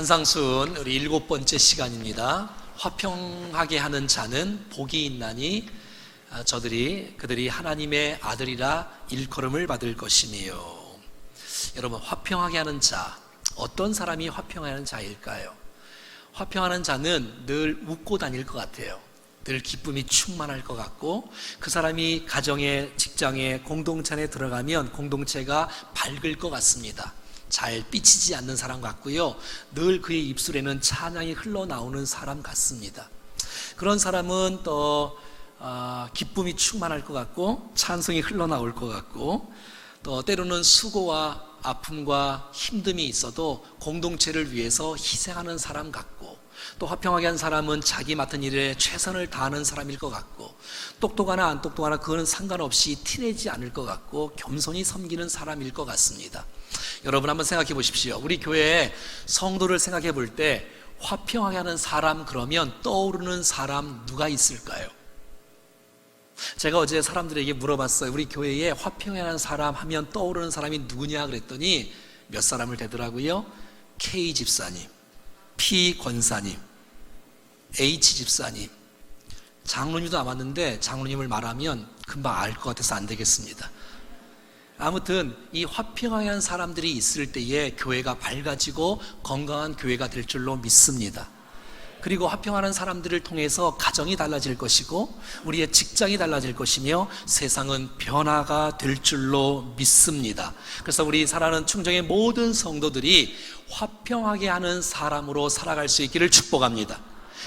산상순 우리 7번째 시간입니다. 화평하게 하는 자는 복이 있나니 그들이 하나님의 아들이라 일컬음을 받을 것이니요. 여러분, 화평하게 하는 자, 어떤 사람이 화평하는 자일까요? 화평하는 자는 늘 웃고 다닐 것 같아요. 늘 기쁨이 충만할 것 같고, 그 사람이 가정에, 직장에, 공동체 안에 들어가면 공동체가 밝을 것 같습니다. 잘 삐치지 않는 사람 같고요, 늘 그의 입술에는 찬양이 흘러나오는 사람 같습니다. 그런 사람은 또 기쁨이 충만할 것 같고, 찬송이 흘러나올 것 같고, 또 때로는 수고와 아픔과 힘듦이 있어도 공동체를 위해서 희생하는 사람 같고, 또 화평하게 한 사람은 자기 맡은 일에 최선을 다하는 사람일 것 같고, 똑똑하나 안 똑똑하나 그거는 상관없이 티내지 않을 것 같고, 겸손히 섬기는 사람일 것 같습니다. 여러분, 한번 생각해 보십시오. 우리 교회의 성도를 생각해 볼 때 화평하게 하는 사람 그러면 떠오르는 사람 누가 있을까요? 제가 어제 사람들에게 물어봤어요. 우리 교회에 화평하게 하는 사람 하면 떠오르는 사람이 누구냐 그랬더니 몇 사람을 대더라고요. K 집사님, P 권사님, H 집사님, 장로님도 남았는데 장로님을 말하면 금방 알 것 같아서 안 되겠습니다. 아무튼 이 화평하게 한 사람들이 있을 때에 교회가 밝아지고 건강한 교회가 될 줄로 믿습니다. 그리고 화평하는 사람들을 통해서 가정이 달라질 것이고, 우리의 직장이 달라질 것이며, 세상은 변화가 될 줄로 믿습니다. 그래서 우리 사랑하는 충정의 모든 성도들이 화평하게 하는 사람으로 살아갈 수 있기를 축복합니다.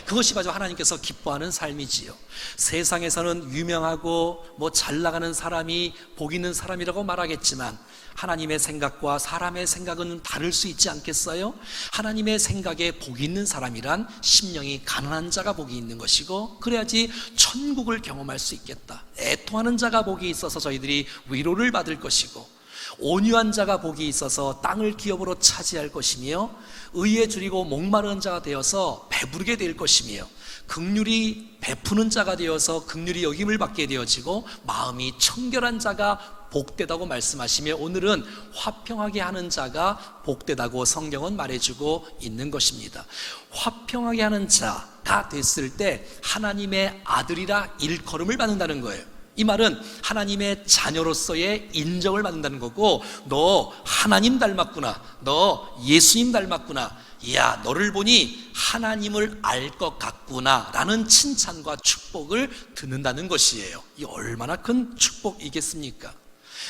그것이 바로 하나님께서 기뻐하는 삶이지요. 세상에서는 유명하고 잘 나가는 사람이 복 있는 사람이라고 말하겠지만, 하나님의 생각과 사람의 생각은 다를 수 있지 않겠어요? 하나님의 생각에 복 있는 사람이란 심령이 가난한 자가 복이 있는 것이고, 그래야지 천국을 경험할 수 있겠다. 애통하는 자가 복이 있어서 저희들이 위로를 받을 것이고, 온유한 자가 복이 있어서 땅을 기업으로 차지할 것이며, 의에 줄이고 목마른 자가 되어서 배부르게 될 것이며, 긍휼이 베푸는 자가 되어서 긍휼이 여김을 받게 되어지고, 마음이 청결한 자가 복되다고 말씀하시며, 오늘은 화평하게 하는 자가 복되다고 성경은 말해주고 있는 것입니다. 화평하게 하는 자가 됐을 때 하나님의 아들이라 일컬음을 받는다는 거예요. 이 말은 하나님의 자녀로서의 인정을 받는다는 거고, 너 하나님 닮았구나, 너 예수님 닮았구나, 이야 너를 보니 하나님을 알 것 같구나 라는 칭찬과 축복을 듣는다는 것이에요. 이 얼마나 큰 축복이겠습니까?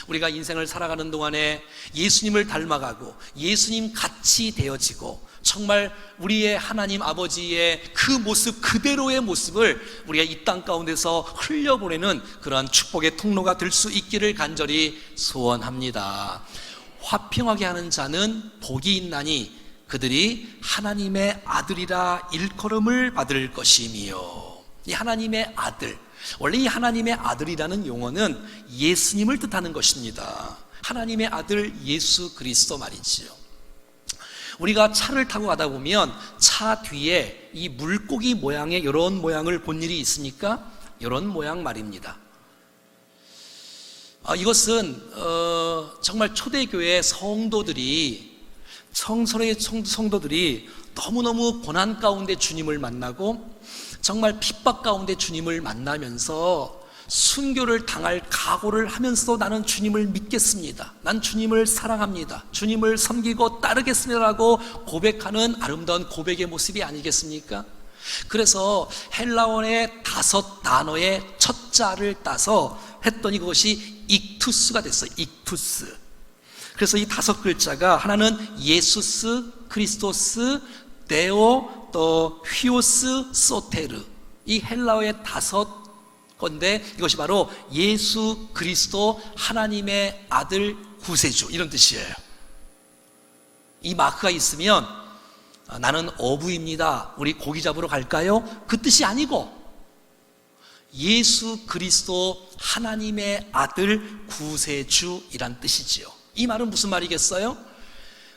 우리가 인생을 살아가는 동안에 예수님을 닮아가고 예수님 같이 되어지고, 정말 우리의 하나님 아버지의 그 모습 그대로의 모습을 우리가 이 땅 가운데서 흘려보내는 그러한 축복의 통로가 될 수 있기를 간절히 소원합니다. 화평하게 하는 자는 복이 있나니 그들이 하나님의 아들이라 일컬음을 받을 것이며. 이 하나님의 아들, 원래 이 하나님의 아들이라는 용어는 예수님을 뜻하는 것입니다. 하나님의 아들 예수 그리스도 말이지요. 우리가 차를 타고 가다 보면 차 뒤에 이 물고기 모양의 이런 모양을 본 일이 있습니까? 이런 모양 말입니다. 이것은 정말 초대교회 성도들이 너무너무 고난 가운데 주님을 만나고, 정말 핍박 가운데 주님을 만나면서 순교를 당할 각오를 하면서도 나는 주님을 믿겠습니다, 난 주님을 사랑합니다, 주님을 섬기고 따르겠습니다라고 고백하는 아름다운 고백의 모습이 아니겠습니까? 그래서 헬라어의 5단어의 첫 자를 따서 했더니 그것이 익투스가 됐어요. 익투스. 그래서 이 5글자가 하나는 예수스, 크리스토스, 데오, 또 휘오스, 소테르, 이 헬라어의 5건데 이것이 바로 예수 그리스도 하나님의 아들 구세주, 이런 뜻이에요. 이 마크가 있으면 나는 어부입니다, 우리 고기 잡으러 갈까요? 그 뜻이 아니고 예수 그리스도 하나님의 아들 구세주이란 뜻이지요. 이 말은 무슨 말이겠어요?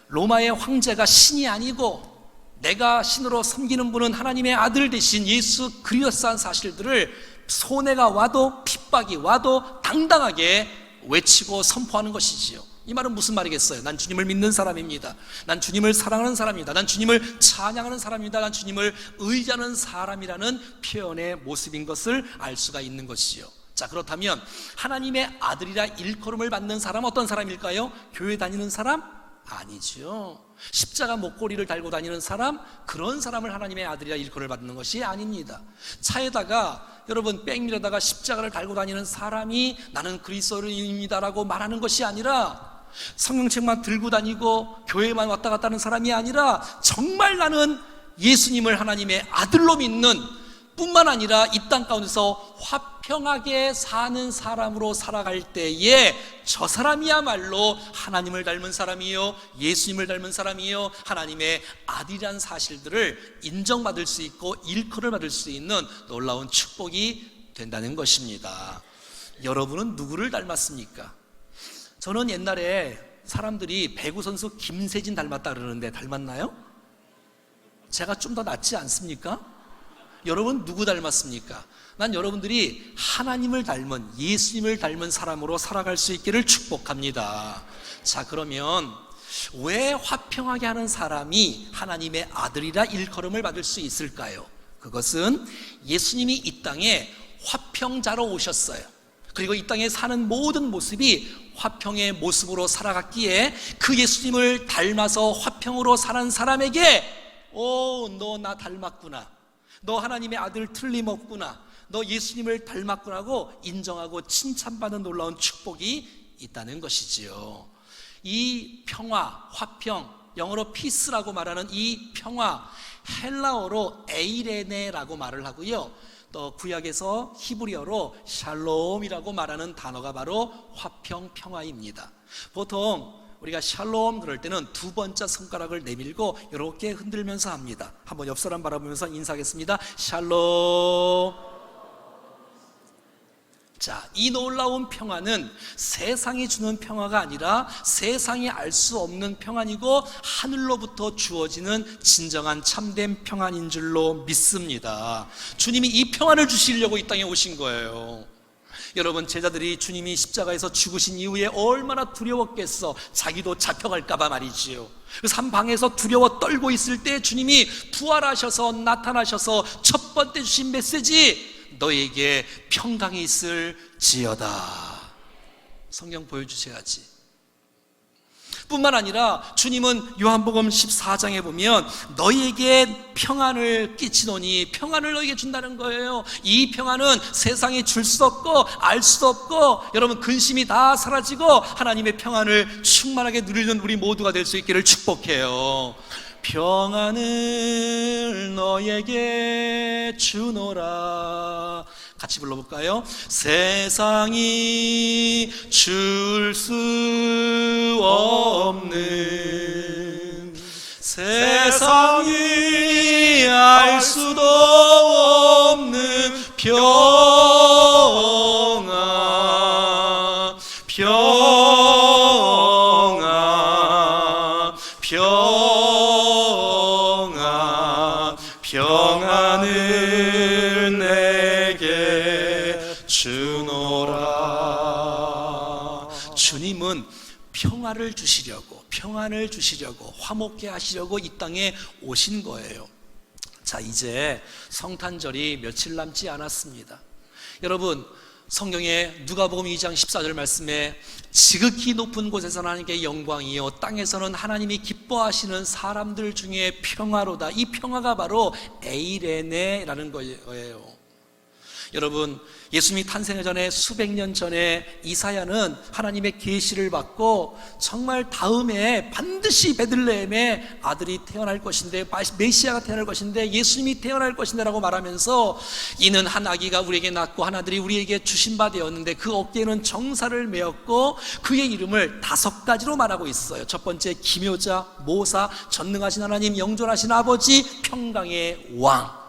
로마의 황제가 신이 아니고 내가 신으로 섬기는 분은 하나님의 아들 되신 예수 그리스도라는 사실들을 손해가 와도 핍박이 와도 당당하게 외치고 선포하는 것이지요. 이 말은 무슨 말이겠어요? 난 주님을 믿는 사람입니다. 난 주님을 사랑하는 사람입니다. 난 주님을 찬양하는 사람입니다. 난 주님을 의지하는 사람이라는 표현의 모습인 것을 알 수가 있는 것이죠. 자, 그렇다면 하나님의 아들이라 일컬음을 받는 사람 어떤 사람일까요? 교회 다니는 사람? 아니죠. 십자가 목걸이를 달고 다니는 사람, 그런 사람을 하나님의 아들이라 일컬음을 받는 것이 아닙니다. 차에다가 여러분 백밀에다가 십자가를 달고 다니는 사람이 나는 그리스도인입니다라고 말하는 것이 아니라, 성경책만 들고 다니고 교회만 왔다 갔다 하는 사람이 아니라 정말 나는 예수님을 하나님의 아들로 믿는 뿐만 아니라 이 땅 가운데서 화평하게 사는 사람으로 살아갈 때에 저 사람이야말로 하나님을 닮은 사람이요, 예수님을 닮은 사람이요, 하나님의 아들이라는 사실들을 인정받을 수 있고 일컬을 받을 수 있는 놀라운 축복이 된다는 것입니다. 여러분은 누구를 닮았습니까? 저는 옛날에 사람들이 배구 선수 김세진 닮았다 그러는데 닮았나요? 제가 좀 더 낫지 않습니까? 여러분 누구 닮았습니까? 난 여러분들이 하나님을 닮은, 예수님을 닮은 사람으로 살아갈 수 있기를 축복합니다. 자, 그러면 왜 화평하게 하는 사람이 하나님의 아들이라 일컬음을 받을 수 있을까요? 그것은 예수님이 이 땅에 화평자로 오셨어요. 그리고 이 땅에 사는 모든 모습이 화평의 모습으로 살아갔기에 그 예수님을 닮아서 화평으로 사는 사람에게 너 나 닮았구나, 너 하나님의 아들 틀림없구나, 너 예수님을 닮았구나 하고 인정하고 칭찬받는 놀라운 축복이 있다는 것이지요. 이 평화, 화평, 영어로 피스라고 말하는 이 평화, 헬라어로 에이레네라고 말을 하고요, 또 구약에서 히브리어로 샬롬이라고 말하는 단어가 바로 화평, 평화입니다. 보통 우리가 샬롬 그럴 때는 두 번째 손가락을 내밀고 이렇게 흔들면서 합니다. 한번 옆 사람 바라보면서 인사하겠습니다. 샬롬. 자, 이 놀라운 평화는 세상이 주는 평화가 아니라 세상이 알 수 없는 평안이고 하늘로부터 주어지는 진정한 참된 평안인 줄로 믿습니다. 주님이 이 평안을 주시려고 이 땅에 오신 거예요. 여러분, 제자들이 주님이 십자가에서 죽으신 이후에 얼마나 두려웠겠어. 자기도 잡혀갈까봐 말이지요. 그래서 한 방에서 두려워 떨고 있을 때 주님이 부활하셔서 나타나셔서 첫 번째 주신 메시지, 너에게 평강이 있을지어다. 성경 보여주셔야지. 뿐만 아니라 주님은 요한복음 14장에 보면 너희에게 평안을 끼치노니, 평안을 너희에게 준다는 거예요. 이 평안은 세상이 줄 수 없고 알 수 없고 여러분 근심이 다 사라지고 하나님의 평안을 충만하게 누리는 우리 모두가 될 수 있기를 축복해요. 평안을 너에게 주노라. 같이 불러볼까요? 세상이 줄 수 없는, 세상이 알 수도 없는 평안, 평안, 평안, 평안을 내게 주노라. 주님은 평화를 주시려고, 평안을 주시려고, 화목케 하시려고 이 땅에 오신 거예요. 자, 이제 성탄절이 며칠 남지 않았습니다. 여러분, 성경에 누가복음 2장 14절 말씀에 지극히 높은 곳에서는 하나님께 영광이요 땅에서는 하나님이 기뻐하시는 사람들 중에 평화로다. 이 평화가 바로 에이레네라는 거예요. 여러분, 예수님이 탄생하기 전에 수백 년 전에 이사야는 하나님의 계시를 받고 정말 다음에 반드시 베들레헴에 아들이 태어날 것인데, 메시아가 태어날 것인데, 예수님이 태어날 것인데 라고 말하면서 이는 한 아기가 우리에게 낳고 한 아들이 우리에게 주신 바 되었는데 그 어깨에는 정사를 메었고 그의 이름을 5가지로 말하고 있어요. 첫 번째, 기묘자, 모사, 전능하신 하나님, 영존하신 아버지, 평강의 왕.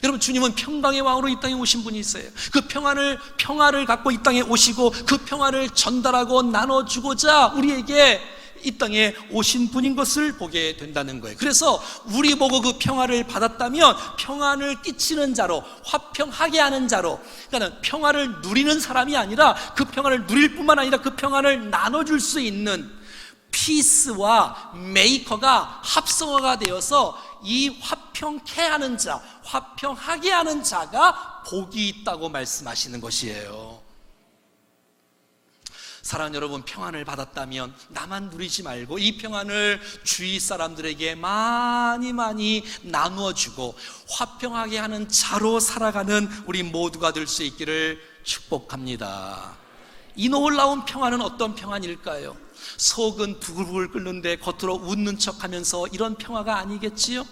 여러분, 주님은 평강의 왕으로 이 땅에 오신 분이 있어요. 그 평화를 갖고 이 땅에 오시고 그 평화를 전달하고 나눠주고자 우리에게 이 땅에 오신 분인 것을 보게 된다는 거예요. 그래서 우리 보고 그 평화를 받았다면 평안을 끼치는 자로, 화평하게 하는 자로, 그러니까 평화를 누리는 사람이 아니라 그 평화를 누릴 뿐만 아니라 그 평안을 나눠줄 수 있는 피스와 메이커가 합성어가 되어서 이 화평케 하는 자, 화평하게 하는 자가 복이 있다고 말씀하시는 것이에요. 사랑하는 여러분, 평안을 받았다면 나만 누리지 말고 이 평안을 주위 사람들에게 많이 나누어주고 화평하게 하는 자로 살아가는 우리 모두가 될 수 있기를 축복합니다. 이 놀라운 평안은 어떤 평안일까요? 속은 부글부글 끓는데 겉으로 웃는 척하면서 이런 평화가 아니겠지요?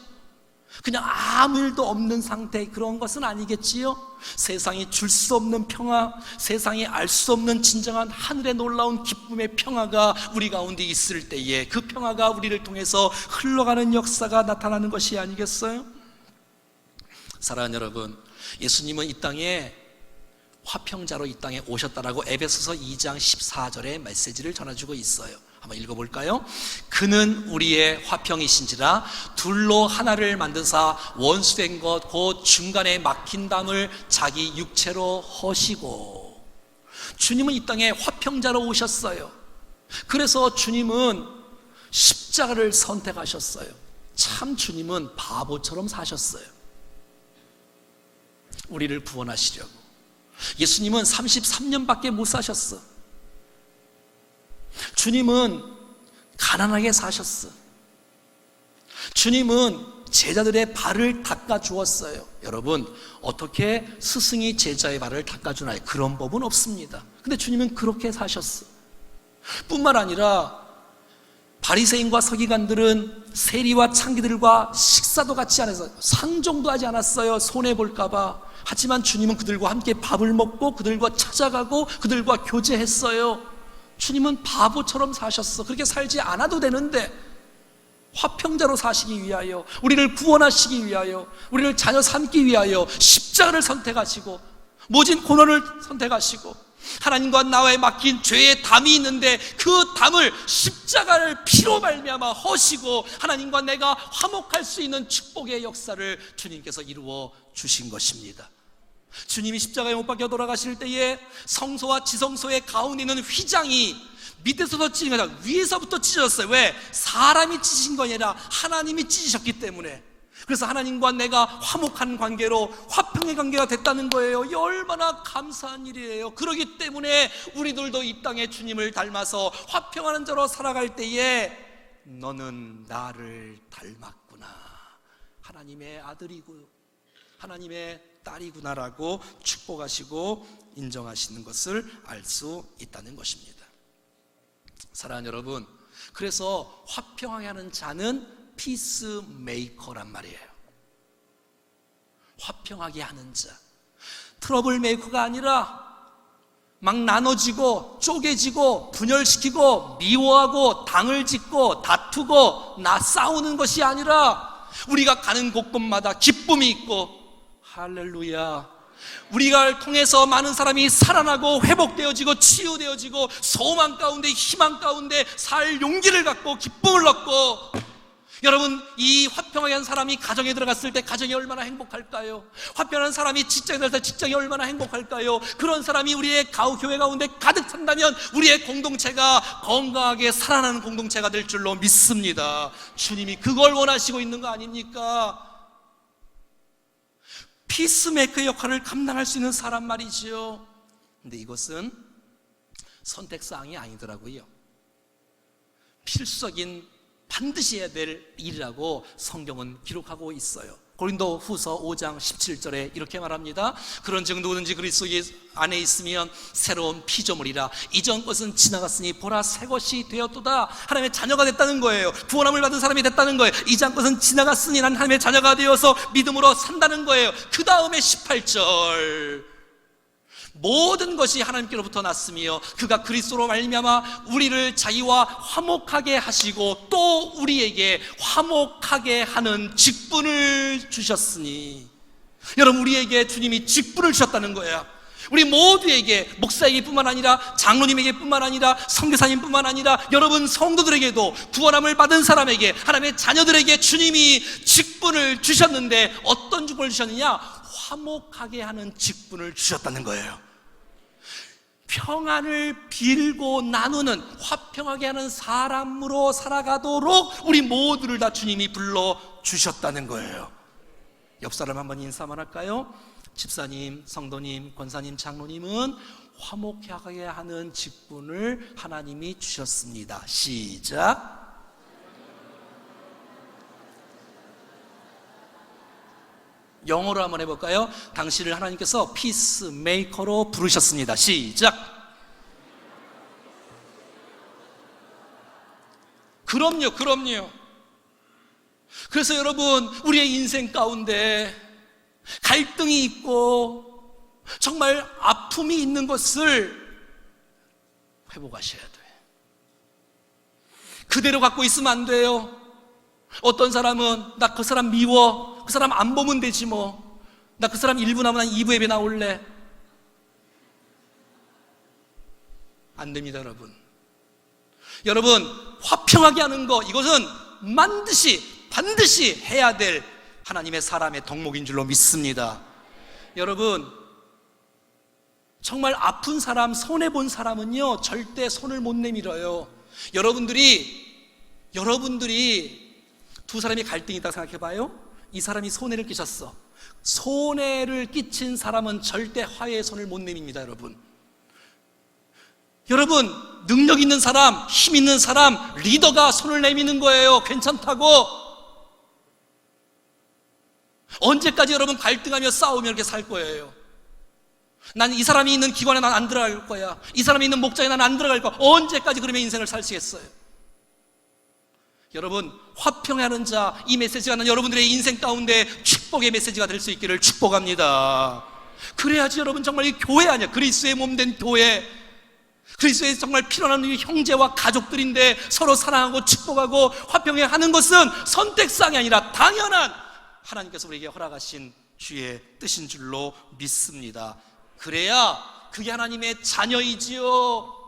그냥 아무 일도 없는 상태, 그런 것은 아니겠지요? 세상이 줄 수 없는 평화, 세상이 알 수 없는 진정한 하늘의 놀라운 기쁨의 평화가 우리 가운데 있을 때에 그 평화가 우리를 통해서 흘러가는 역사가 나타나는 것이 아니겠어요? 사랑하는 여러분, 예수님은 이 땅에 화평자로 이 땅에 오셨다라고 에베소서 2장 14절의 메시지를 전해주고 있어요. 한번 읽어볼까요? 그는 우리의 화평이신지라 둘로 하나를 만드사 원수된 것 곧 중간에 막힌 담을 자기 육체로 허시고. 주님은 이 땅에 화평자로 오셨어요. 그래서 주님은 십자가를 선택하셨어요. 참 주님은 바보처럼 사셨어요. 우리를 구원하시려고. 예수님은 33년밖에 못 사셨어. 주님은 가난하게 사셨어. 주님은 제자들의 발을 닦아 주었어요. 여러분, 어떻게 스승이 제자의 발을 닦아 주나요? 그런 법은 없습니다. 근데 주님은 그렇게 사셨어. 뿐만 아니라 바리새인과 서기관들은 세리와 창기들과 식사도 같이 안 해서 상종도 하지 않았어요. 손해볼까 봐. 하지만 주님은 그들과 함께 밥을 먹고 그들과 찾아가고 그들과 교제했어요. 주님은 바보처럼 사셨어. 그렇게 살지 않아도 되는데 화평자로 사시기 위하여, 우리를 구원하시기 위하여, 우리를 자녀 삼기 위하여 십자가를 선택하시고 모진 고난을 선택하시고 하나님과 나와의 막힌 죄의 담이 있는데 그 담을 십자가를 피로 말미암아 허시고 하나님과 내가 화목할 수 있는 축복의 역사를 주님께서 이루어 주신 것입니다. 주님이 십자가에 못 박혀 돌아가실 때에 성소와 지성소의 가운데 있는 휘장이 밑에서부터 찢은 게 아니라 위에서부터 찢어졌어요. 왜? 사람이 찢으신 거 아니라 하나님이 찢으셨기 때문에. 그래서 하나님과 내가 화목한 관계로 화평의 관계가 됐다는 거예요. 이 얼마나 감사한 일이에요. 그렇기 때문에 우리들도 이 땅에 주님을 닮아서 화평하는 자로 살아갈 때에 너는 나를 닮았구나, 하나님의 아들이고 하나님의 딸이구나라고 축복하시고 인정하시는 것을 알 수 있다는 것입니다. 사랑하는 여러분, 그래서 화평하게 하는 자는 피스메이커란 말이에요. 화평하게 하는 자, 트러블 메이커가 아니라 막 나눠지고 쪼개지고 분열시키고 미워하고 당을 짓고 다투고 싸우는 것이 아니라 우리가 가는 곳곳마다 기쁨이 있고, 할렐루야, 우리가 통해서 많은 사람이 살아나고 회복되어지고 치유되어지고 소망 가운데 희망 가운데 살 용기를 갖고 기쁨을 얻고. 여러분, 이 화평하게 한 사람이 가정에 들어갔을 때 가정이 얼마나 행복할까요? 화평한 사람이 직장에 들어갈 때 직장이 얼마나 행복할까요? 그런 사람이 우리의 교회 가운데 가득 찬다면 우리의 공동체가 건강하게 살아나는 공동체가 될 줄로 믿습니다. 주님이 그걸 원하시고 있는 거 아닙니까? 피스메이커 역할을 감당할 수 있는 사람 말이지요. 근데 이것은 선택사항이 아니더라고요. 필수적인 반드시 해야 될 일이라고 성경은 기록하고 있어요. 고린도 후서 5장 17절에 이렇게 말합니다. 그런즉 누구든지 그리스도 안에 있으면 새로운 피조물이라, 이전 것은 지나갔으니 보라 새 것이 되었도다. 하나님의 자녀가 됐다는 거예요. 구원함을 받은 사람이 됐다는 거예요. 이전 것은 지나갔으니 난 하나님의 자녀가 되어서 믿음으로 산다는 거예요. 그 다음에 18절, 모든 것이 하나님께로부터 났으며 그가 그리스도로 말미암아 우리를 자기와 화목하게 하시고 또 우리에게 화목하게 하는 직분을 주셨으니. 여러분, 우리에게 주님이 직분을 주셨다는 거예요. 우리 모두에게, 목사에게뿐만 아니라 장로님에게뿐만 아니라 선교사님뿐만 아니라 여러분 성도들에게도, 구원함을 받은 사람에게, 하나님의 자녀들에게 주님이 직분을 주셨는데 어떤 직분을 주셨느냐? 화목하게 하는 직분을 주셨다는 거예요. 평안을 빌고 나누는, 화평하게 하는 사람으로 살아가도록 우리 모두를 다 주님이 불러주셨다는 거예요. 옆 사람 한번 인사만 할까요? 집사님, 성도님, 권사님, 장로님은 화목하게 하는 직분을 하나님이 주셨습니다. 시작. 영어로 한번 해볼까요? 당신을 하나님께서 피스메이커로 부르셨습니다. 시작. 그럼요. 그래서 여러분, 우리의 인생 가운데 갈등이 있고 정말 아픔이 있는 것을 회복하셔야 돼요. 그대로 갖고 있으면 안 돼요. 어떤 사람은 나 그 사람 미워, 그 사람 안 보면 되지 뭐, 나 그 사람 1부 나오면 난 2부 예배 나올래. 안 됩니다. 여러분 화평하게 하는 거, 이것은 반드시 해야 될 하나님의 사람의 덕목인 줄로 믿습니다. 여러분, 정말 아픈 사람, 손해본 사람은요 절대 손을 못 내밀어요. 여러분들이 두 사람이 갈등이 있다고 생각해봐요. 이 사람이 손해를 끼쳤어. 손해를 끼친 사람은 절대 화해의 손을 못 내밉니다. 여러분, 능력 있는 사람, 힘 있는 사람, 리더가 손을 내미는 거예요. 괜찮다고. 언제까지 여러분 갈등하며 싸우며 이렇게 살 거예요? 난 이 사람이 있는 기관에 난 안 들어갈 거야, 이 사람이 있는 목장에 난 안 들어갈 거야. 언제까지 그러면 인생을 사시겠어요? 여러분, 화평하는 자, 이 메시지가 난 여러분들의 인생 가운데 축복의 메시지가 될 수 있기를 축복합니다. 그래야지 여러분 정말 이 교회 아니야, 그리스도의 몸 된 교회, 그리스도의 정말 필요한 우리 형제와 가족들인데 서로 사랑하고 축복하고 화평해 하는 것은 선택사항이 아니라 당연한 하나님께서 우리에게 허락하신 주의 뜻인 줄로 믿습니다. 그래야 그게 하나님의 자녀이지요.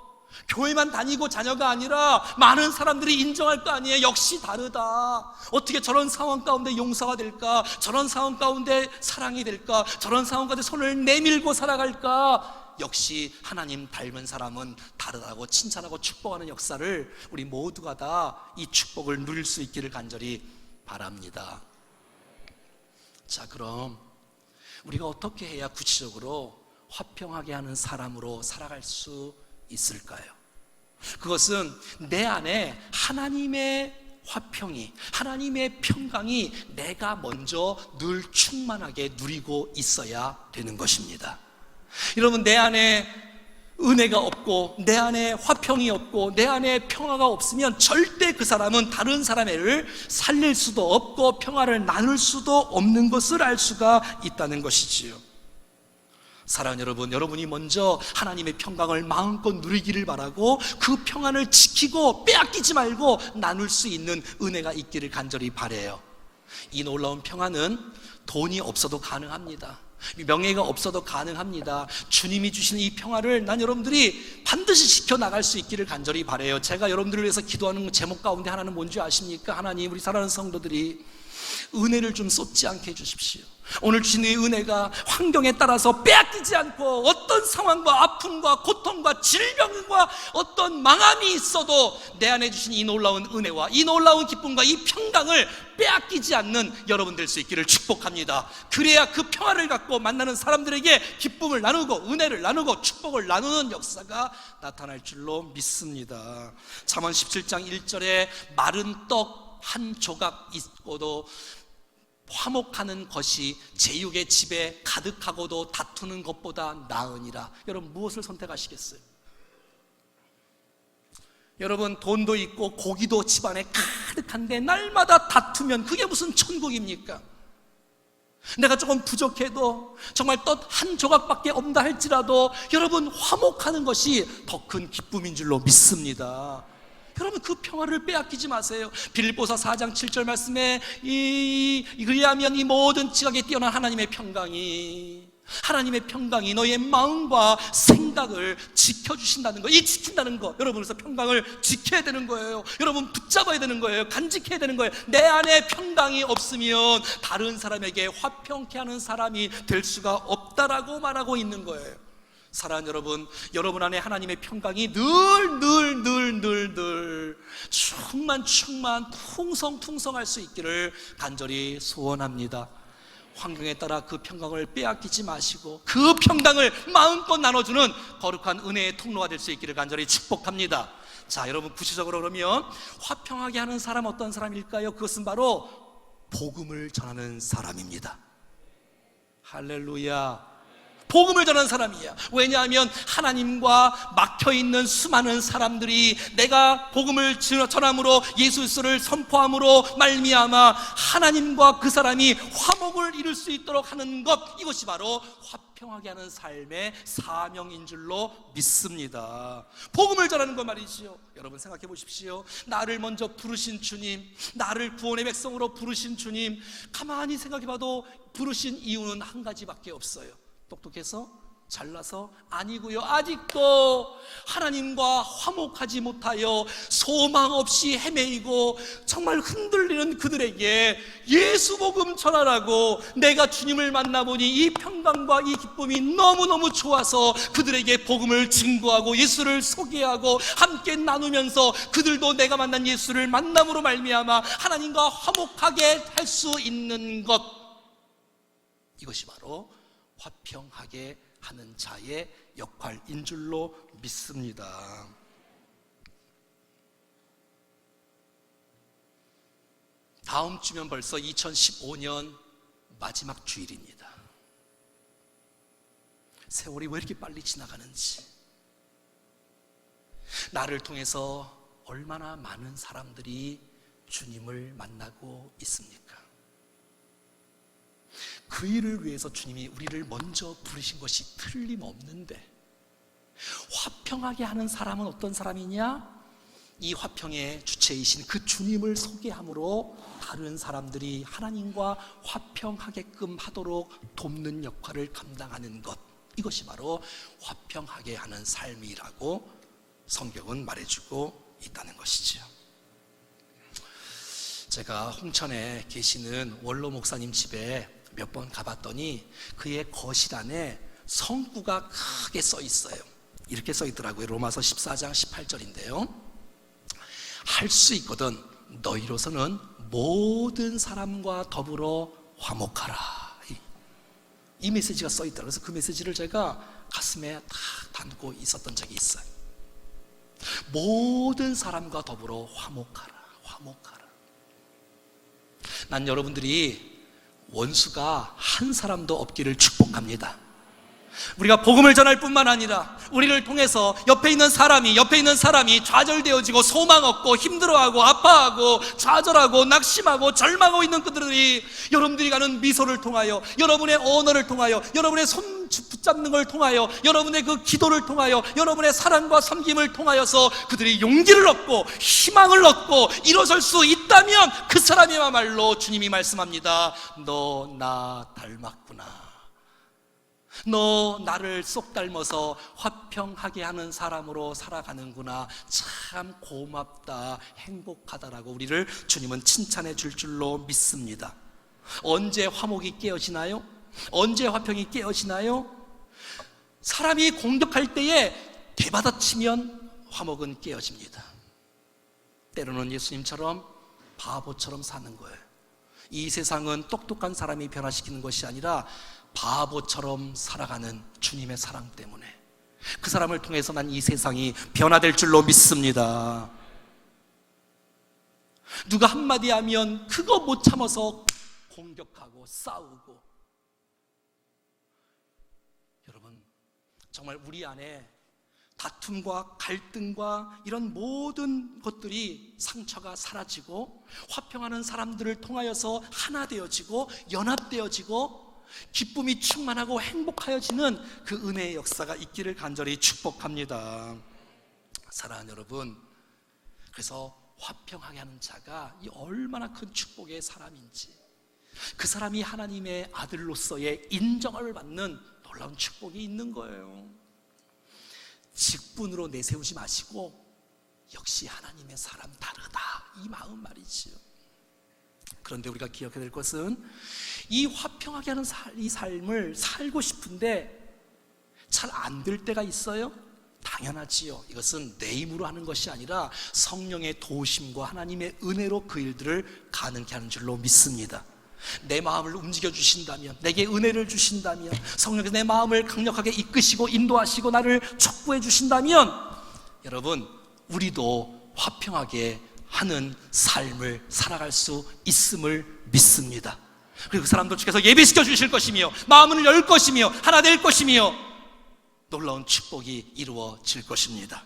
교회만 다니고 자녀가 아니라 많은 사람들이 인정할 거 아니에요. 역시 다르다. 어떻게 저런 상황 가운데 용서가 될까? 저런 상황 가운데 사랑이 될까? 저런 상황 가운데 손을 내밀고 살아갈까? 역시 하나님 닮은 사람은 다르다고 칭찬하고 축복하는 역사를 우리 모두가 다 이 축복을 누릴 수 있기를 간절히 바랍니다. 자, 그럼 우리가 어떻게 해야 구체적으로 화평하게 하는 사람으로 살아갈 수 있을까요? 그것은 내 안에 하나님의 화평이, 하나님의 평강이 내가 먼저 늘 충만하게 누리고 있어야 되는 것입니다. 여러분, 내 안에 은혜가 없고 내 안에 화평이 없고 내 안에 평화가 없으면 절대 그 사람은 다른 사람을 살릴 수도 없고 평화를 나눌 수도 없는 것을 알 수가 있다는 것이지요. 사랑하는 여러분, 여러분이 먼저 하나님의 평강을 마음껏 누리기를 바라고 그 평안을 지키고 빼앗기지 말고 나눌 수 있는 은혜가 있기를 간절히 바라요. 이 놀라운 평안은 돈이 없어도 가능합니다. 명예가 없어도 가능합니다. 주님이 주시는 이 평화를 난 여러분들이 반드시 지켜나갈 수 있기를 간절히 바라요. 제가 여러분들을 위해서 기도하는 제목 가운데 하나는 뭔지 아십니까? 하나님, 우리 사랑하는 성도들이 은혜를 좀 쏟지 않게 해주십시오. 오늘 주신 이 은혜가 환경에 따라서 빼앗기지 않고 어떤 상황과 아픔과 고통과 질병과 어떤 망함이 있어도 내 안에 주신 이 놀라운 은혜와 이 놀라운 기쁨과 이 평강을 빼앗기지 않는 여러분 될 수 있기를 축복합니다. 그래야 그 평화를 갖고 만나는 사람들에게 기쁨을 나누고 은혜를 나누고 축복을 나누는 역사가 나타날 줄로 믿습니다. 잠언 17장 1절에 마른 떡 한 조각 있고도 화목하는 것이 제육의 집에 가득하고도 다투는 것보다 나으니라. 여러분, 무엇을 선택하시겠어요? 여러분, 돈도 있고 고기도 집안에 가득한데 날마다 다투면 그게 무슨 천국입니까? 내가 조금 부족해도 정말 떡 한 조각밖에 없다 할지라도 여러분, 화목하는 것이 더 큰 기쁨인 줄로 믿습니다. 여러분, 그 평화를 빼앗기지 마세요. 빌립보서 4장 7절 말씀에 그리하면 이 모든 지각에 뛰어난 하나님의 평강이 하나님의 평강이 너의 마음과 생각을 지켜주신다는 거, 이 지킨다는 거, 여러분, 그래서 평강을 지켜야 되는 거예요. 여러분, 붙잡아야 되는 거예요. 간직해야 되는 거예요. 내 안에 평강이 없으면 다른 사람에게 화평케 하는 사람이 될 수가 없다라고 말하고 있는 거예요. 사랑하는 여러분, 여러분 안에 하나님의 평강이 늘 충만 풍성할 수 있기를 간절히 소원합니다. 환경에 따라 그 평강을 빼앗기지 마시고 그 평강을 마음껏 나눠주는 거룩한 은혜의 통로가 될 수 있기를 간절히 축복합니다. 자, 여러분, 구체적으로 그러면 화평하게 하는 사람 어떤 사람일까요? 그것은 바로 복음을 전하는 사람입니다. 할렐루야. 복음을 전하는 사람이야. 왜냐하면 하나님과 막혀있는 수많은 사람들이 내가 복음을 전함으로, 예수 그리스도를 선포함으로 말미암아 하나님과 그 사람이 화목을 이룰 수 있도록 하는 것, 이것이 바로 화평하게 하는 삶의 사명인 줄로 믿습니다. 복음을 전하는 것 말이지요. 여러분, 생각해 보십시오. 나를 먼저 부르신 주님, 나를 구원의 백성으로 부르신 주님, 가만히 생각해 봐도 부르신 이유는 한 가지밖에 없어요. 똑똑해서? 잘나서? 아니고요. 아직도 하나님과 화목하지 못하여 소망 없이 헤매이고 정말 흔들리는 그들에게 예수 복음 전하라고, 내가 주님을 만나보니 이 평강과 이 기쁨이 너무너무 좋아서 그들에게 복음을 증거하고 예수를 소개하고 함께 나누면서 그들도 내가 만난 예수를 만남으로 말미암아 하나님과 화목하게 할 수 있는 것, 이것이 바로 화평하게 하는 자의 역할인 줄로 믿습니다. 다음 주면 벌써 2015년 마지막 주일입니다. 세월이 왜 이렇게 빨리 지나가는지, 나를 통해서 얼마나 많은 사람들이 주님을 만나고 있습니까? 그 일을 위해서 주님이 우리를 먼저 부르신 것이 틀림없는데, 화평하게 하는 사람은 어떤 사람이냐? 이 화평의 주체이신 그 주님을 소개함으로 다른 사람들이 하나님과 화평하게끔 하도록 돕는 역할을 감당하는 것, 이것이 바로 화평하게 하는 삶이라고 성경은 말해주고 있다는 것이죠. 제가 홍천에 계시는 원로 목사님 집에 몇 번 가봤더니 그의 거실 안에 성구가 크게 써 있어요. 이렇게 써 있더라고요. 로마서 14장 18절인데요. 할 수 있거든 너희로서는 모든 사람과 더불어 화목하라. 이 메시지가 써 있더라고요. 그래서 그 메시지를 제가 가슴에 다 담고 있었던 적이 있어요. 모든 사람과 더불어 화목하라. 난 여러분들이 원수가 한 사람도 없기를 축복합니다. 우리가 복음을 전할 뿐만 아니라 우리를 통해서 옆에 있는 사람이 좌절되어지고 소망 없고 힘들어하고 아파하고 좌절하고 낙심하고 절망하고 있는 그들이 여러분들이 가는 미소를 통하여, 여러분의 언어를 통하여, 여러분의 손 붙잡는 걸 통하여, 여러분의 그 기도를 통하여, 여러분의 사랑과 섬김을 통하여서 그들이 용기를 얻고 희망을 얻고 일어설 수 있다면 그 사람이야말로 주님이 말씀합니다. 너 나 닮았구나. 너 나를 쏙 닮아서 화평하게 하는 사람으로 살아가는구나. 참 고맙다, 행복하다라고 우리를 주님은 칭찬해 줄 줄로 믿습니다. 언제 화목이 깨어지나요? 언제 화평이 깨어지나요? 사람이 공격할 때에 대받아치면 화목은 깨어집니다. 때로는 예수님처럼 바보처럼 사는 거예요. 이 세상은 똑똑한 사람이 변화시키는 것이 아니라 바보처럼 살아가는 주님의 사랑 때문에, 그 사람을 통해서 난 이 세상이 변화될 줄로 믿습니다. 누가 한마디 하면 그거 못 참아서 공격하고 싸우고, 여러분 정말 우리 안에 다툼과 갈등과 이런 모든 것들이, 상처가 사라지고 화평하는 사람들을 통하여서 하나 되어지고 연합되어지고 기쁨이 충만하고 행복하여지는 그 은혜의 역사가 있기를 간절히 축복합니다. 사랑하는 여러분, 그래서 화평하게 하는 자가 이 얼마나 큰 축복의 사람인지, 그 사람이 하나님의 아들로서의 인정을 받는 놀라운 축복이 있는 거예요. 직분으로 내세우지 마시고 역시 하나님의 사람 다르다, 이 마음 말이지요. 그런데 우리가 기억해야 될 것은 이 화평하게 하는 이 삶을 살고 싶은데 잘 안 될 때가 있어요? 당연하지요. 이것은 내 힘으로 하는 것이 아니라 성령의 도우심과 하나님의 은혜로 그 일들을 가능케 하는 줄로 믿습니다. 내 마음을 움직여 주신다면, 내게 은혜를 주신다면, 성령께서 내 마음을 강력하게 이끄시고 인도하시고 나를 촉구해 주신다면, 여러분, 우리도 화평하게 하는 삶을 살아갈 수 있음을 믿습니다. 그리고 그 사람들 주께서 예배시켜 주실 것이며 마음을 열 것이며 하나 될 것이며 놀라운 축복이 이루어질 것입니다.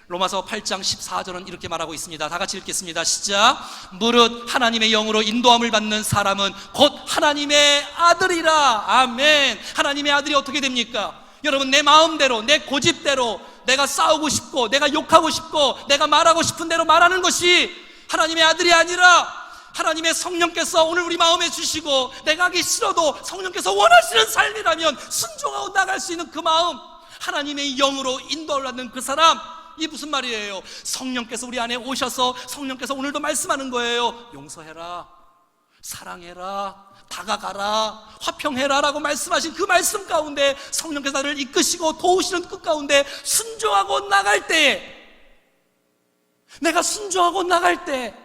로마서 8장 14절은 이렇게 말하고 있습니다. 다 같이 읽겠습니다. 시작. 무릇 하나님의 영으로 인도함을 받는 사람은 곧 하나님의 아들이라. 아멘. 하나님의 아들이 어떻게 됩니까? 여러분, 내 마음대로, 내 고집대로 내가 싸우고 싶고 내가 욕하고 싶고 내가 말하고 싶은 대로 말하는 것이 하나님의 아들이 아니라 하나님의 성령께서 오늘 우리 마음에 주시고 내가 하기 싫어도 성령께서 원하시는 삶이라면 순종하고 나갈 수 있는 그 마음, 하나님의 영으로 인도를 받는 그 사람, 이 무슨 말이에요? 성령께서 우리 안에 오셔서 성령께서 오늘도 말씀하는 거예요. 용서해라, 사랑해라, 다가가라, 화평해라 라고 말씀하신 그 말씀 가운데 성령께서 나를 이끄시고 도우시는 그 가운데 순종하고 나갈 때, 내가 순종하고 나갈 때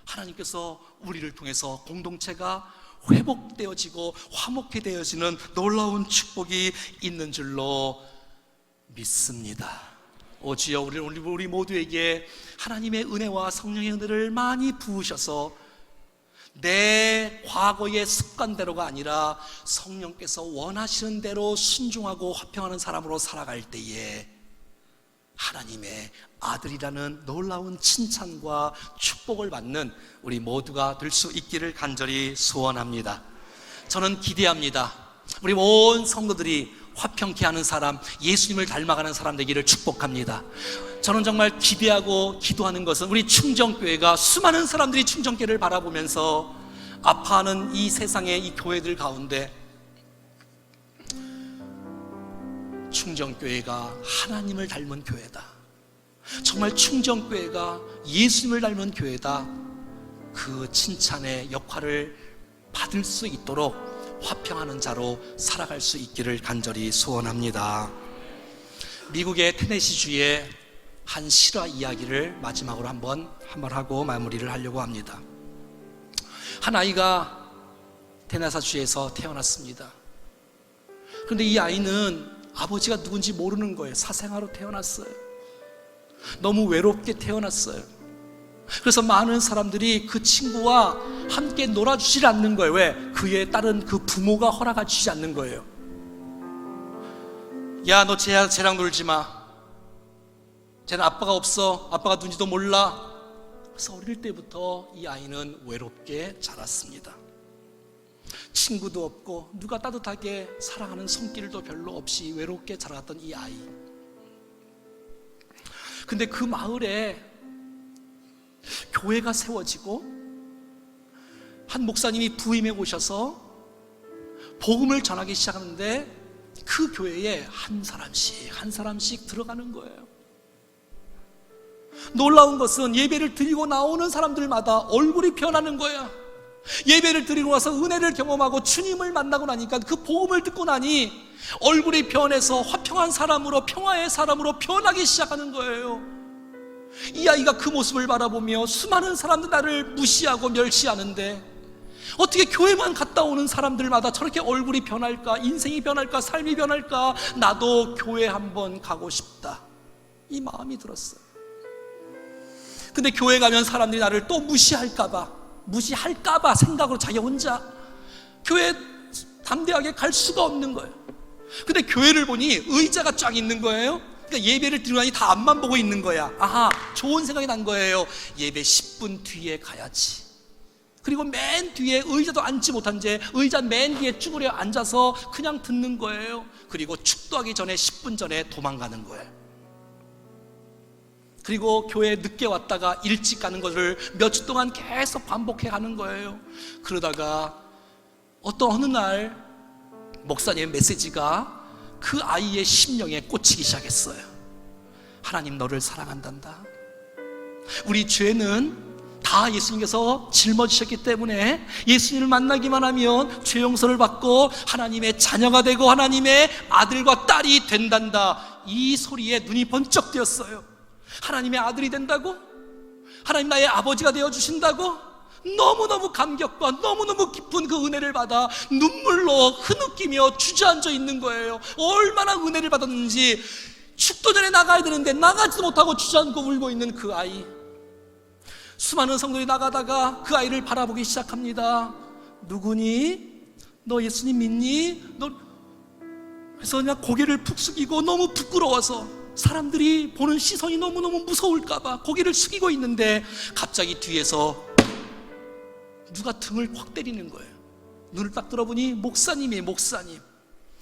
하나님께서 우리를 통해서 공동체가 회복되어지고 화목해 되어지는 놀라운 축복이 있는 줄로 믿습니다. 오 주여, 우리 모두에게 하나님의 은혜와 성령의 은혜를 많이 부으셔서 내 과거의 습관대로가 아니라 성령께서 원하시는 대로 순종하고 화평하는 사람으로 살아갈 때에 하나님의 아들이라는 놀라운 칭찬과 축복을 받는 우리 모두가 될 수 있기를 간절히 소원합니다. 저는 기대합니다. 우리 온 성도들이 화평케 하는 사람, 예수님을 닮아가는 사람 되기를 축복합니다. 저는 정말 기대하고 기도하는 것은 우리 충정교회가 수많은 사람들이 충정교회를 바라보면서 아파하는 이 세상의 이 교회들 가운데 충정교회가 하나님을 닮은 교회다, 정말 충정교회가 예수님을 닮은 교회다, 그 칭찬의 역할을 받을 수 있도록 화평하는 자로 살아갈 수 있기를 간절히 소원합니다. 미국의 테네시주의 한 실화 이야기를 마지막으로 한번 하고 마무리를 하려고 합니다. 한 아이가 테네사주에서 태어났습니다. 그런데 이 아이는 아버지가 누군지 모르는 거예요. 사생아로 태어났어요. 너무 외롭게 태어났어요. 그래서 많은 사람들이 그 친구와 함께 놀아주질 않는 거예요. 왜? 그에 따른 그 부모가 허락해주지 않는 거예요. 야, 너 쟤랑 놀지 마. 쟤는 아빠가 없어. 아빠가 누군지도 몰라. 그래서 어릴 때부터 이 아이는 외롭게 자랐습니다. 친구도 없고 누가 따뜻하게 사랑하는 손길도 별로 없이 외롭게 자라갔던 이 아이. 근데 그 마을에 교회가 세워지고 한 목사님이 부임해 오셔서 복음을 전하기 시작하는데 그 교회에 한 사람씩 들어가는 거예요. 놀라운 것은 예배를 드리고 나오는 사람들마다 얼굴이 변하는 거야. 예배를 드리고 와서 은혜를 경험하고 주님을 만나고 나니까 그 복음을 듣고 나니 얼굴이 변해서 화평한 사람으로, 평화의 사람으로 변하기 시작하는 거예요. 이 아이가 그 모습을 바라보며 수많은 사람들 나를 무시하고 멸시하는데 어떻게 교회만 갔다 오는 사람들마다 저렇게 얼굴이 변할까, 인생이 변할까, 삶이 변할까, 나도 교회 한번 가고 싶다, 이 마음이 들었어요. 근데 교회 가면 사람들이 나를 또 무시할까봐 생각으로 자기 혼자 교회 담대하게 갈 수가 없는 거예요. 근데 교회를 보니 의자가 쫙 있는 거예요. 그러니까 예배를 드리고 나니 다 앞만 보고 있는 거야. 아하, 좋은 생각이 난 거예요. 예배 10분 뒤에 가야지. 그리고 맨 뒤에 의자도 앉지 못한 채 의자 맨 뒤에 쭈그려 앉아서 그냥 듣는 거예요. 그리고 축도하기 전에 10분 전에 도망가는 거예요. 그리고 교회에 늦게 왔다가 일찍 가는 것을 몇 주 동안 계속 반복해 가는 거예요. 그러다가 어느 날 목사님의 메시지가 그 아이의 심령에 꽂히기 시작했어요. 하나님 너를 사랑한단다. 우리 죄는 다 예수님께서 짊어지셨기 때문에 예수님을 만나기만 하면 죄 용서를 받고 하나님의 자녀가 되고 하나님의 아들과 딸이 된단다. 이 소리에 눈이 번쩍 뜨였어요. 하나님의 아들이 된다고? 하나님 나의 아버지가 되어주신다고? 너무너무 감격과 너무너무 깊은 그 은혜를 받아 눈물로 흐느끼며 주저앉아 있는 거예요. 얼마나 은혜를 받았는지. 축도전에 나가야 되는데 나가지도 못하고 주저앉고 울고 있는 그 아이. 수많은 성도들이 나가다가 그 아이를 바라보기 시작합니다. 누구니? 너 예수님 믿니? 그래서 그냥 고개를 푹 숙이고 너무 부끄러워서 사람들이 보는 시선이 너무너무 무서울까봐 고개를 숙이고 있는데 갑자기 뒤에서 누가 등을 확 때리는 거예요. 눈을 딱 들어보니 목사님이에요. 목사님.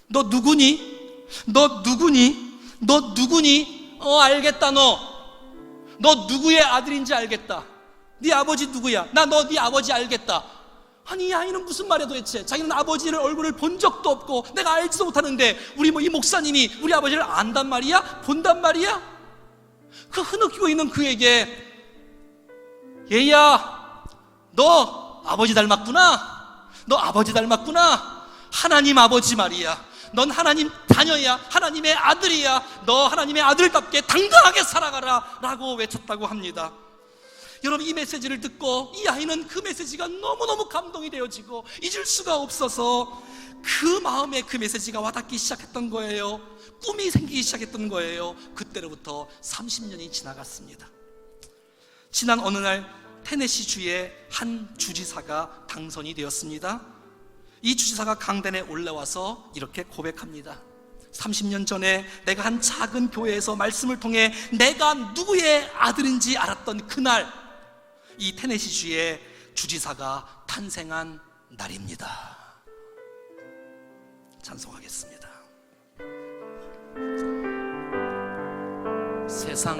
너 누구니? 너 누구니? 너 누구니? 알겠다. 너 누구의 아들인지 알겠다. 네 아버지 누구야? 나 너 네 아버지 알겠다. 아니 이 아이는 무슨 말이야 도대체. 자기는 아버지를 얼굴을 본 적도 없고 내가 알지도 못하는데 우리 이 목사님이 우리 아버지를 안단 말이야? 본단 말이야? 그 흐느끼고 있는 그에게 얘야 너 아버지 닮았구나. 너 아버지 닮았구나. 하나님 아버지 말이야. 넌 하나님 자녀야. 하나님의 아들이야. 너 하나님의 아들답게 당당하게 살아가라 라고 외쳤다고 합니다. 여러분 이 메시지를 듣고 이 아이는 그 메시지가 너무너무 감동이 되어지고 잊을 수가 없어서 그 마음에 그 메시지가 와닿기 시작했던 거예요. 꿈이 생기기 시작했던 거예요. 그때로부터 30년이 지나갔습니다. 지난 어느 날 테네시주의 한 주지사가 당선이 되었습니다. 이 주지사가 강단에 올라와서 이렇게 고백합니다. 30년 전에 내가 한 작은 교회에서 말씀을 통해 내가 누구의 아들인지 알았던 그날, 이 테네시주의 주지사가 탄생한 날입니다. 찬송하겠습니다. 세상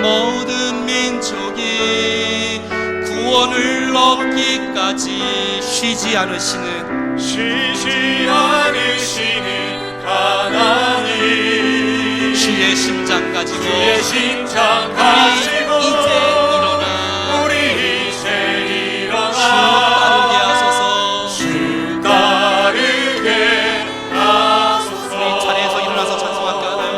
모든 민족이 구원을 얻기까지 쉬지 않으시는 하나님, 주의 심장 가지고 우리 이제 일어나 주 따르게 하소서. 우리 자리에서 일어나서 찬송할까요?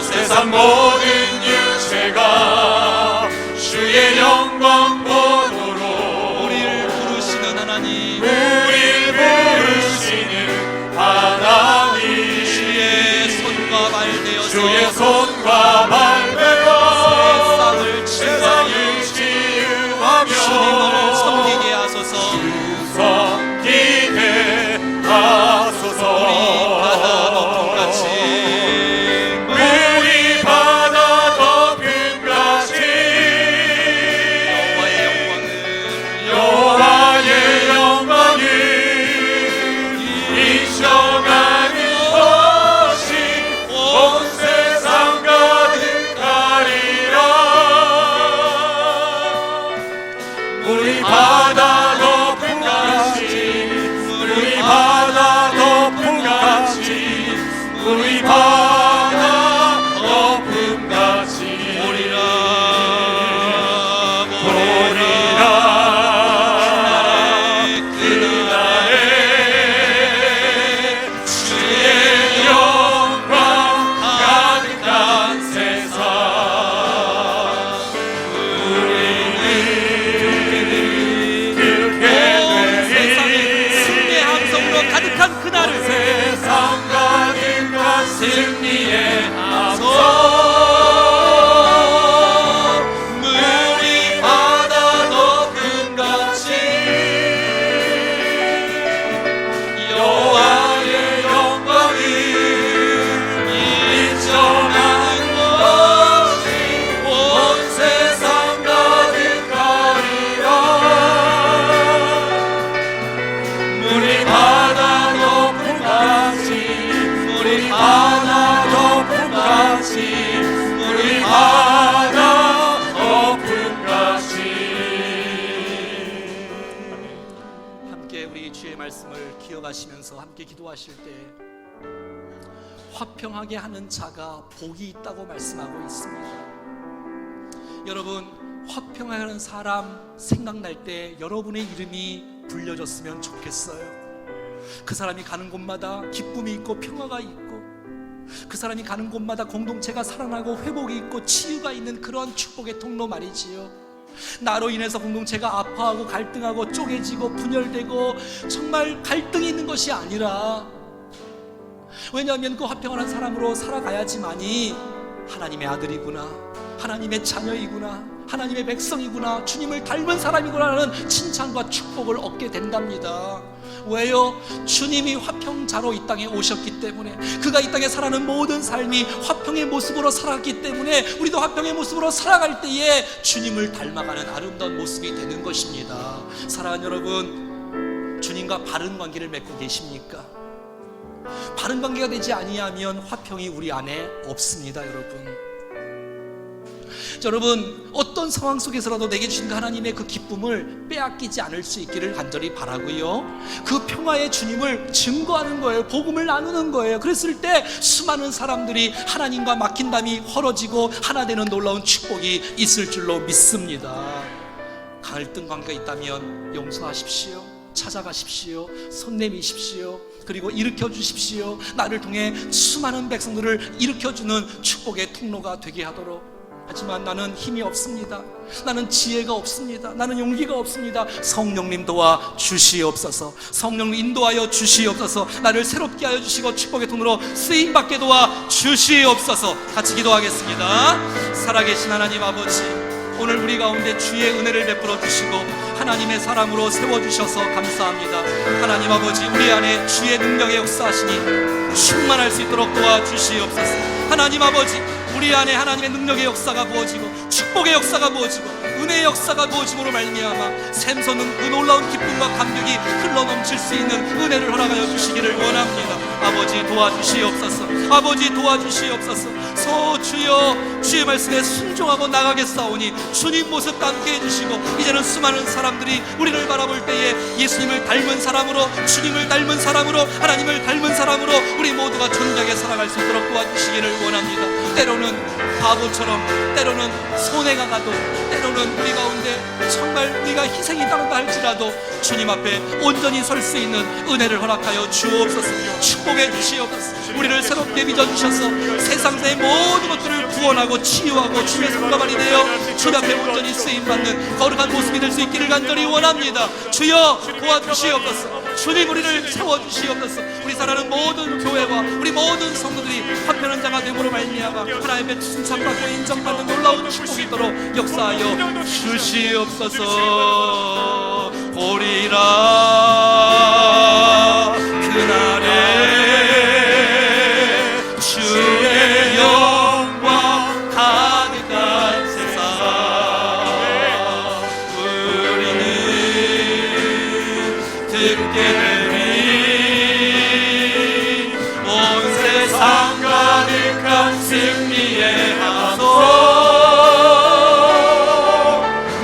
세상 모든 유체가 주의 영광 보도록 우리를 부르시는 하나님, 주의 손과 발 되어 세상을 치유하며 주님을 섬기게 하소서. 우리 바다 덮음같이 여호와의 영광을 인정하는 것이 온 세상 가득하리라. 우리 바다 덮음같이 우리 바다 덮음같이 우리 바다 덮음같이 오리라 그날에 주의 영광 가득한 세상 우리는 그렇게 세상의 승리의 함성으로 가득한 그날을 세상 가득한 승리의 함성 물이 바다 덮음같이 여호와의 영광을 인정하는 것이 온 세상 가득하리라. 물이 바다 덮음같이 물이 바다 덮음같이 물이 바다 덮음같이. 함께 우리 주의 말씀을 기억하시고 기도하시면서 함께 기도하실 때 화평하게 하는 자가 복이 있다고 말씀하고 있습니다. 여러분, 화평하게 하는 사람 생각날 때 여러분의 이름이 불려졌으면 좋겠어요. 그 사람이 가는 곳마다 기쁨이 있고 평화가 있고, 그 사람이 가는 곳마다 공동체가 살아나고 회복이 있고 치유가 있는 그런 축복의 통로 말이지요. 나로 인해서 공동체가 아파하고 갈등하고 쪼개지고 분열되고 정말 갈등이 있는 것이 아니라, 왜냐하면 그 화평한 사람으로 살아가야지만이 하나님의 아들이구나, 하나님의 자녀이구나, 하나님의 백성이구나, 주님을 닮은 사람이구나 하는 칭찬과 축복을 얻게 된답니다. 왜요? 주님이 화평자로 이 땅에 오셨기 때문에, 그가 이 땅에 살아가는 모든 삶이 화평의 모습으로 살아갔기 때문에 우리도 화평의 모습으로 살아갈 때에 주님을 닮아가는 아름다운 모습이 되는 것입니다. 사랑하는 여러분, 주님과 바른 관계를 맺고 계십니까? 바른 관계가 되지 아니하면 화평이 우리 안에 없습니다. 여러분, 어떤 상황 속에서라도 내게 주신 하나님의 그 기쁨을 빼앗기지 않을 수 있기를 간절히 바라고요, 그 평화의 주님을 증거하는 거예요. 복음을 나누는 거예요. 그랬을 때 수많은 사람들이 하나님과 막힌 담이 헐어지고 하나 되는 놀라운 축복이 있을 줄로 믿습니다. 갈등 관계가 있다면 용서하십시오, 찾아가십시오, 손 내미십시오, 그리고 일으켜 주십시오. 나를 통해 수많은 백성들을 일으켜주는 축복의 통로가 되게 하도록. 하지만 나는 힘이 없습니다, 나는 지혜가 없습니다, 나는 용기가 없습니다. 성령님 도와 주시옵소서. 성령님 인도하여 주시옵소서. 나를 새롭게 하여 주시고 축복의 통로로 쓰임받게 도와 주시옵소서. 같이 기도하겠습니다. 살아계신 하나님 아버지, 오늘 우리 가운데 주의 은혜를 베풀어 주시고 하나님의 사람으로 세워주셔서 감사합니다. 하나님 아버지, 우리 안에 주의 능력의 역사하시니 충만할 수 있도록 도와주시옵소서. 하나님 아버지, 우리 안에 하나님의 능력의 역사가 부어지고 축복의 역사가 부어지고 은혜의 역사가 부어짐으로 말미암아 샘솟는 그 놀라운 기쁨과 감격이 흘러넘칠 수 있는 은혜를 허락하여 주시기를 원합니다. 아버지 도와주시옵소서. 아버지 도와주시옵소서. 주여, 주의 말씀에 순종하고 나가겠사오니 주님 모습 담게 해주시고, 이제는 수많은 사람들이 우리를 바라볼 때에 예수님을 닮은 사람으로, 주님을 닮은 사람으로, 하나님을 닮은 사람으로 우리 모두가 존귀하게 살아갈 수 있도록 도와주시기를 원합니다. 때로는 바보처럼, 때로는 손해가 가도, 때로는 우리 가운데 정말 우리가 희생이 따른다 할지라도 주님 앞에 온전히 설 수 있는 은혜를 허락하여 주옵소서. 축복해 주시옵소서. 우리를 새롭게 빚어주셔서 세상의 모든 것들을 구원하고 치유하고 주의 손가발이 되어 주님 앞에 온전히 쓰임받는 거룩한 모습이 될 수 있기를 간절히 원합니다. 주여 도와주시옵소서. 주님 우리를 세워주시옵소서. 우리 사랑하는 모든 교회와 우리 모든 성도들이 화평한 자가 됨으로 말미암아 하나님의 칭찬받고 인정받는 놀라운 축복이 있도록 역사하여 주시옵소서. 보리라 그날에 주의 영광 가득한 세상, 우리는 듣게 되리 온 세상 가득한 승리의 함성,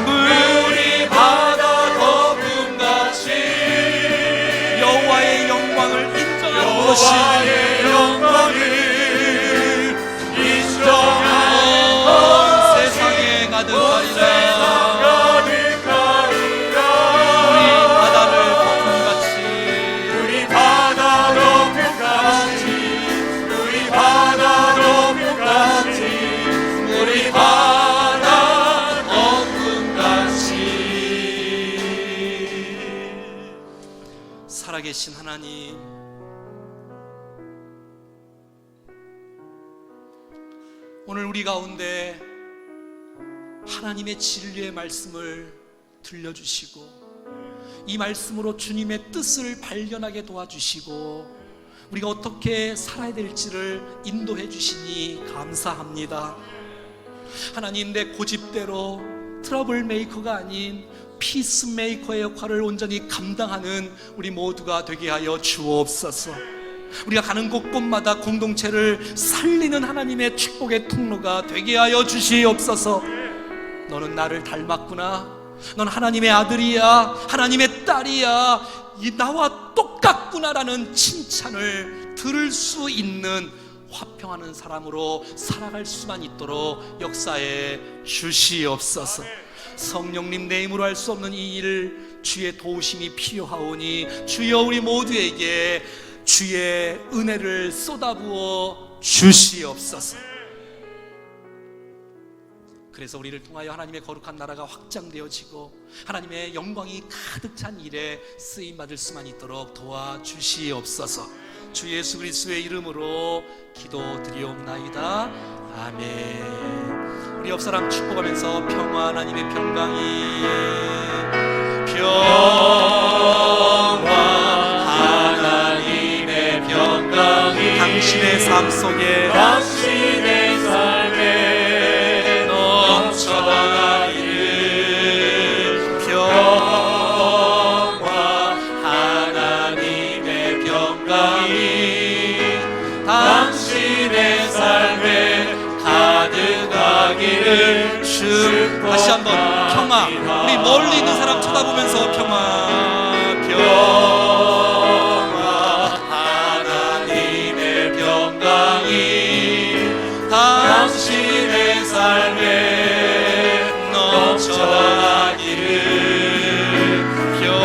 물이 바다 거품같이 여호와의 영광을 인정하는 것이 살아계신 하나님, 오늘 우리 가운데 하나님의 진리의 말씀을 들려주시고 이 말씀으로 주님의 뜻을 발견하게 도와주시고 우리가 어떻게 살아야 될지를 인도해 주시니 감사합니다. 하나님, 내 고집대로 트러블 메이커가 아닌 피스메이커의 역할을 온전히 감당하는 우리 모두가 되게 하여 주옵소서. 우리가 가는 곳곳마다 공동체를 살리는 하나님의 축복의 통로가 되게 하여 주시옵소서. 너는 나를 닮았구나, 넌 하나님의 아들이야, 하나님의 딸이야, 이 나와 똑같구나라는 칭찬을 들을 수 있는 화평하는 사람으로 살아갈 수만 있도록 역사해 주시옵소서. 성령님, 내 힘으로 할 수 없는 이 일을 주의 도우심이 필요하오니 주여 우리 모두에게 주의 은혜를 쏟아부어 주시옵소서. 그래서 우리를 통하여 하나님의 거룩한 나라가 확장되어지고 하나님의 영광이 가득 찬 일에 쓰임받을 수만 있도록 도와주시옵소서. 주 예수 그리스도의 이름으로 기도드리옵나이다. 아멘. 우리 옆사람 축복하면서 평화, 하나님의 평강이, 평화 하나님의 평강이 당신의 삶 속에, 당신의 삶에 넘쳐나기를. 평화 하나님의 평강이 당신의 삶에 가득하기를 주. 다시 한번 평화. 우리 멀리 있는 사람 쳐다보면서 평화, 평화 하나님의 평강이 당신의 삶에 넘쳐나기를. 평화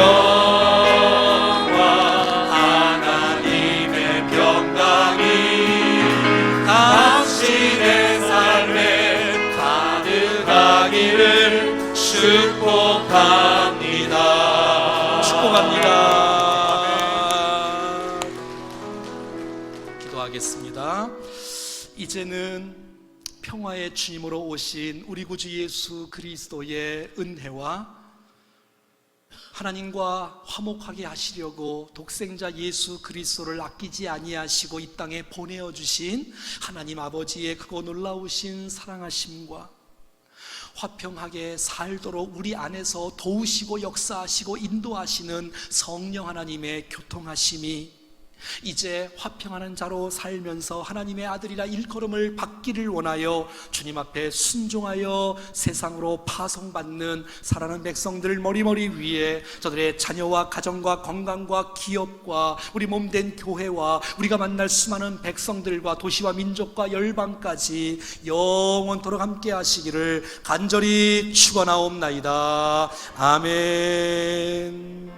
하나님의 평강이 당신의 삶에 가득하기를 축복합니다. 축복합니다. 기도하겠습니다. 이제는 평화의 주님으로 오신 우리 구주 예수 그리스도의 은혜와 하나님과 화목하게 하시려고 독생자 예수 그리스도를 아끼지 아니하시고 이 땅에 보내어 주신 하나님 아버지의 크고 놀라우신 사랑하심과 화평하게 살도록 우리 안에서 도우시고 역사하시고 인도하시는 성령 하나님의 교통하심이 이제 화평하는 자로 살면서 하나님의 아들이라 일컬음을 받기를 원하여 주님 앞에 순종하여 세상으로 파송받는 사랑하는 백성들 머리머리 위에 저들의 자녀와 가정과 건강과 기업과 우리 몸된 교회와 우리가 만날 수많은 백성들과 도시와 민족과 열방까지 영원토록 함께 하시기를 간절히 축원하옵나이다. 아멘.